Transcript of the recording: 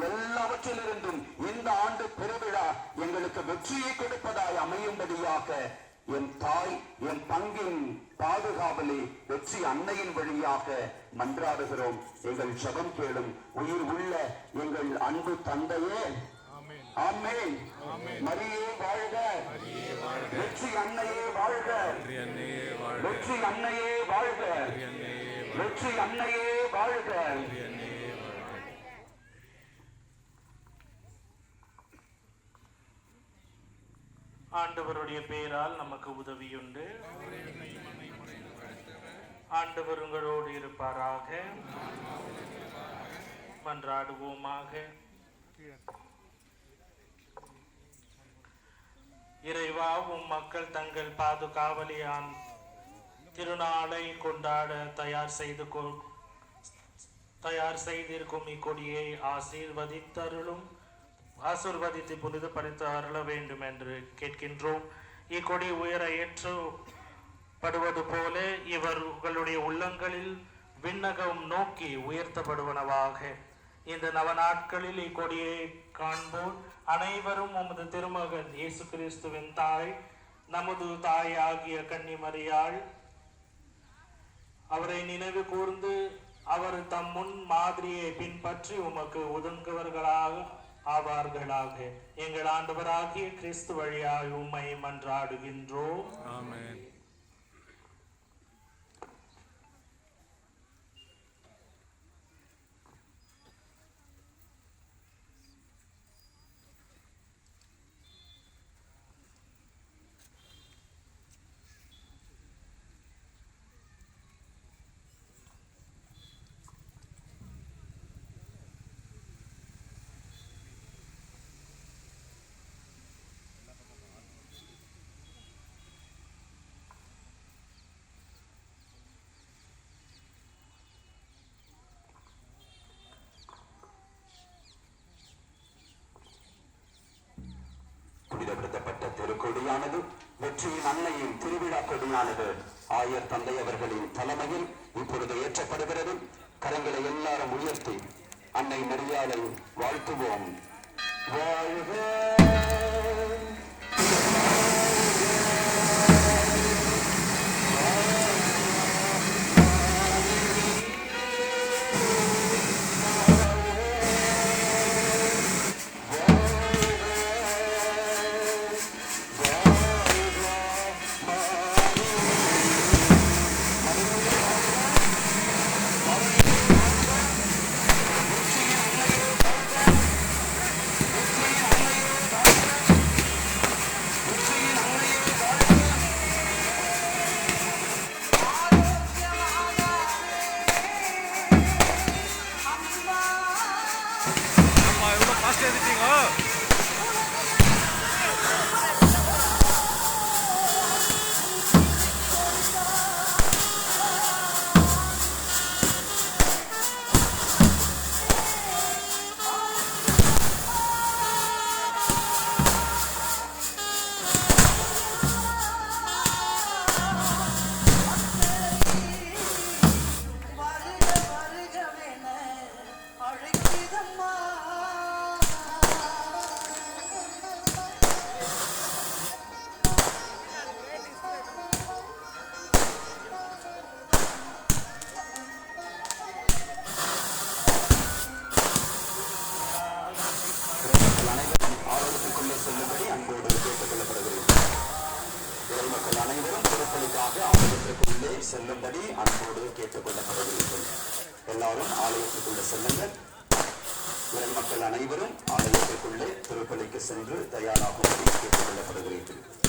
எல்லாவற்றிலிருந்தும் இந்த ஆண்டு பெருவிழா எங்களுக்கு வெற்றியை கொடுப்பதாய் அமையும்படியாக என் தாய் என் பங்கின் பாதுகாவலே வெற்றி அன்னையின் வழியாக மன்றாடுகிறோம். எங்கள் ஜெபம் கேளும் உயிர் உள்ள எங்கள் அன்பு தந்தையே. ஆமென். மரியே வாழ்க, வெற்றி அன்னையே வாழ்க, வெற்றி அன்னையே வாழ்க, வெற்றி அன்னையே வாழ்க. ஆண்டவருடைய பெயரால் நமக்கு உதவியுண்டு. ஆண்டவர் உங்களோடு இருப்பாராக. மன்றாடுவோமாக. இறைவா, உம் மக்கள் தங்கள் பாதுகாவலியான் திருநாளை கொண்டாட தயார் செய்திருக்கும் இக்கொடியை ஆசீர்வதித்து புனிதப்படுத்த அருள வேண்டும் என்று கேட்கின்றோம். இக்கொடி உயர ஏற்றப்படுவது போல இவர்களுடைய உள்ளங்களில் விண்ணகம் நோக்கி உயர்த்தப்படுவனவாக. இந்த நவநாட்களில் இக்கொடியை காண்போர் அனைவரும் உமது திருமகன் இயேசு கிறிஸ்துவின் தாய், நமது தாய் ஆகிய கன்னிமரியாள் அவரை நினைவு கூர்ந்து அவர் தம் முன் மாதிரியை பின்பற்றி உமக்கு உதவுபவர்களாக ஆவார்களாக. எங்கள் ஆண்டவராகிய கிறிஸ்து வழியாய் உம்மை மன்றாடுகின்றோம். ஆமென். புனிதப்படுத்தப்பட்ட திருக்கொடியானது வெற்றியின் அன்னையின் திருவிழா கொடியானது ஆயர் தந்தை அவர்களின் தலைமையில் இப்பொழுது ஏற்றப்படுகிறது. கரங்களை எல்லாரும் உயர்த்தி அன்னை மரியாதை வாழ்த்துவோம். வாழ்க செல்லும்படி அன்போடு கேட்டுக் கொள்ளப்படுகிறீர்கள். எல்லாரும் ஆலயத்திற்குள்ளே செல்லுங்கள். மக்கள் அனைவரும் ஆலயத்திற்குள்ளே திருப்பலிக்கு சென்று தயாராகும்படி கேட்டுக் கொள்ளப்படுகிறீர்கள்.